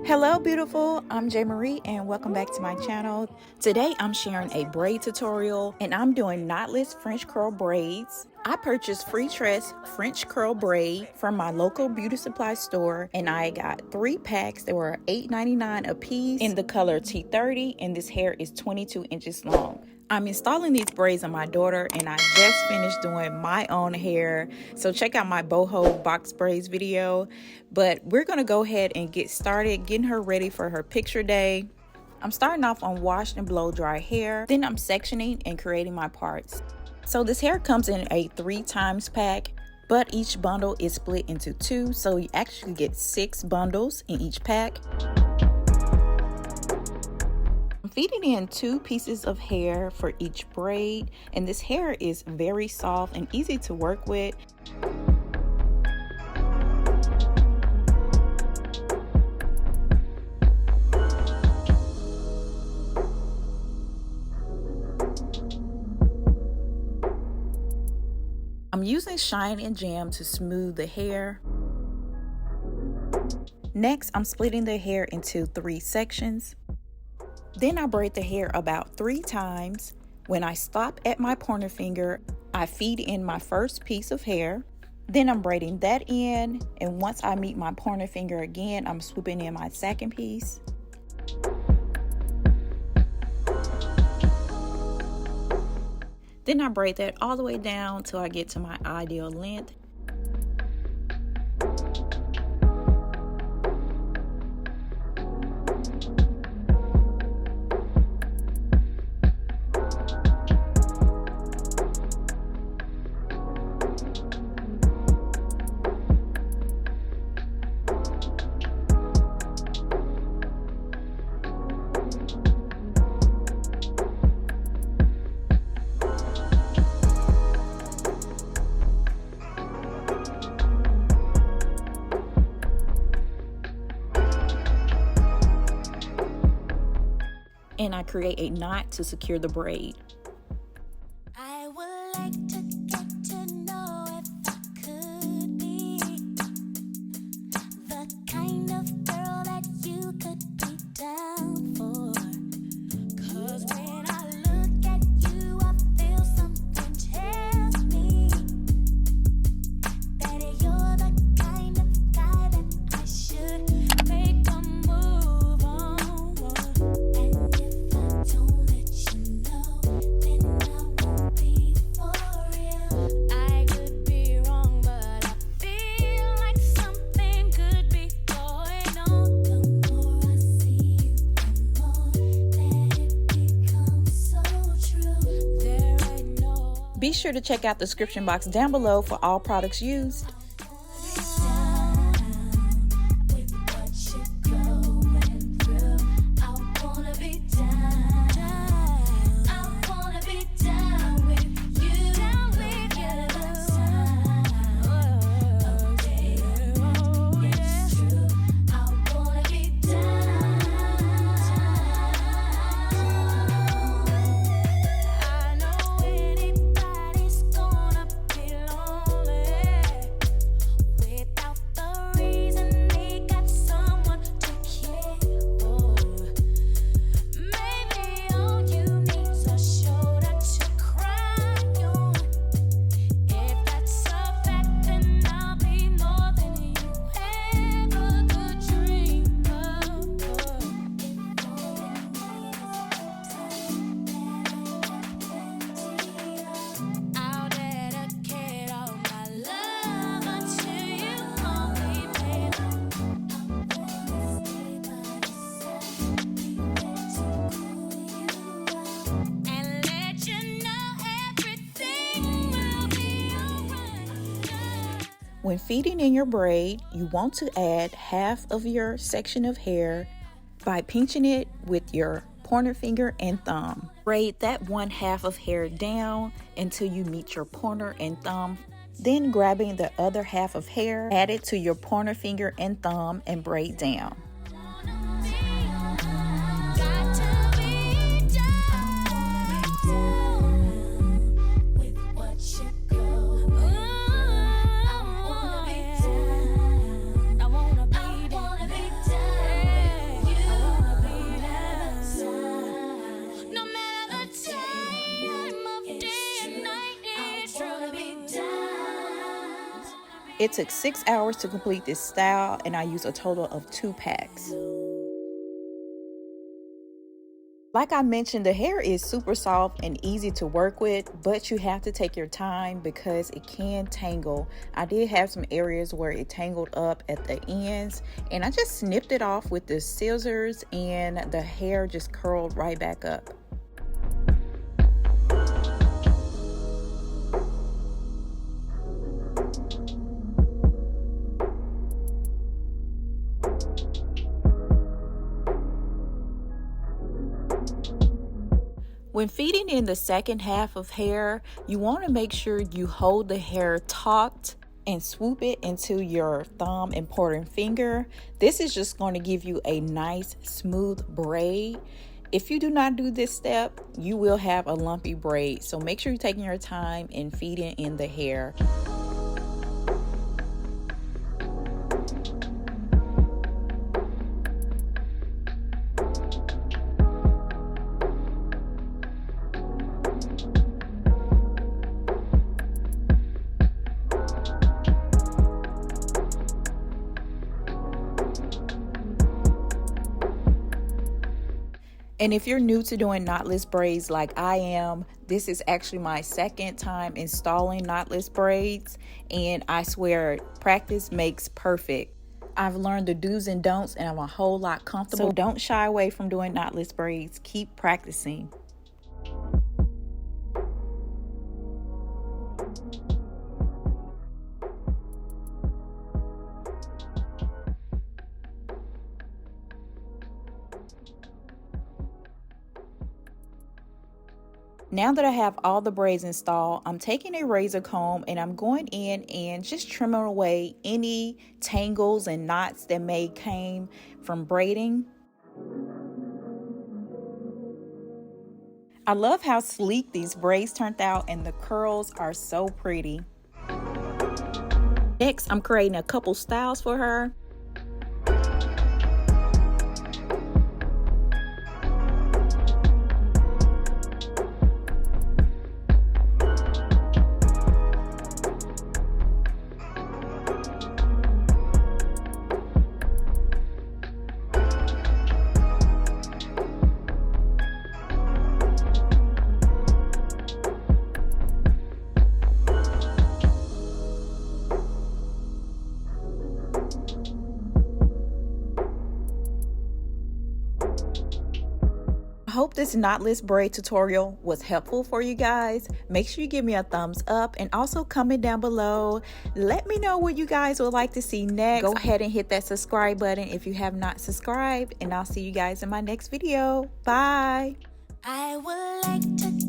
Hello beautiful, I'm J Marie and welcome back to my channel. Today I'm sharing a braid tutorial and I'm doing knotless French curl braids. I purchased FreeTress French curl braid from my local beauty supply store and I got 3 packs. They were $8.99 a piece in the color T30 and this hair is 22 inches long. I'm installing these braids on my daughter and I just finished doing my own hair. So check out my boho box braids video. But we're going to go ahead and get started getting her ready for her picture day. I'm starting off on washed and blow dry hair. Then I'm sectioning and creating my parts. So this hair comes in a 3x pack, but each bundle is split into 2. So you actually get 6 bundles in each pack. I'm feeding in 2 pieces of hair for each braid, and this hair is very soft and easy to work with. I'm using Shine and Jam to smooth the hair. Next, I'm splitting the hair into 3 sections. Then I braid the hair about 3 times. When I stop at my pointer finger, I feed in my first piece of hair. Then I'm braiding that in, and once I meet my pointer finger again, I'm swooping in my second piece. Then I braid that all the way down till I get to my ideal length. And I create a knot to secure the braid. I would like to get to know if I could be the kind of girl that you could be down for. 'Cause when I look at you, I feel something tells me that you're the kind of guy that I should make a move on. And if I don't let you know, then I won't be for real. I could be wrong, but I feel like something could be going on. The more I see you, the more that it becomes so true. There ain't no Be sure to check out the description box down below for all products used. down with what you're going through. I wanna be down. I wanna be down with you. Down with you. It's true. I wanna be down. I know anybody's gonna be lonely without the reason they got someone to care for. Maybe all you need's a shoulder to cry on. If that's a fact, then I'll be more than you ever could dream of. If all you need is time that I'll dedicate all my love to you, only baby. I wanna stay by your side, be there to pull you up, and let you know everything will be alright. When feeding in your braid, you want to add half of your section of hair by pinching it with your pointer finger and thumb. Braid that 1/2 of hair down until you meet your pointer and thumb. Then grabbing the other half of hair, add it to your pointer finger and thumb and braid down. Got to be down with what you go. I wanna be down. I wanna be down. It took 6 hours to complete this style, and I used a total of 2 packs. Like I mentioned, the hair is super soft and easy to work with, but you have to take your time because it can tangle. I did have some areas where it tangled up at the ends, and I just snipped it off with the scissors and the hair just curled right back up. When feeding in the second half of hair, you want to make sure you hold the hair taut and swoop it into your thumb and pointer finger. This is just going to give you a nice smooth braid. If you do not do this step, you will have a lumpy braid. So make sure you're taking your time and feeding in the hair. And if you're new to doing knotless braids like I am, this is actually my second time installing knotless braids, and I swear practice makes perfect. I've learned the do's and don'ts, and I'm a whole lot comfortable. So don't shy away from doing knotless braids. Keep practicing. Now that I have all the braids installed, I'm taking a razor comb and I'm going in and just trimming away any tangles and knots that may came from braiding. I love how sleek these braids turned out, and the curls are so pretty. Next, I'm creating a couple styles for her. I hope this knotless braid tutorial was helpful for you guys. Make sure you give me a thumbs up and also comment down below. Let me know what you guys would like to see next. Go ahead and hit that subscribe button if you have not subscribed, and I'll see you guys in my next video. Bye. I would like to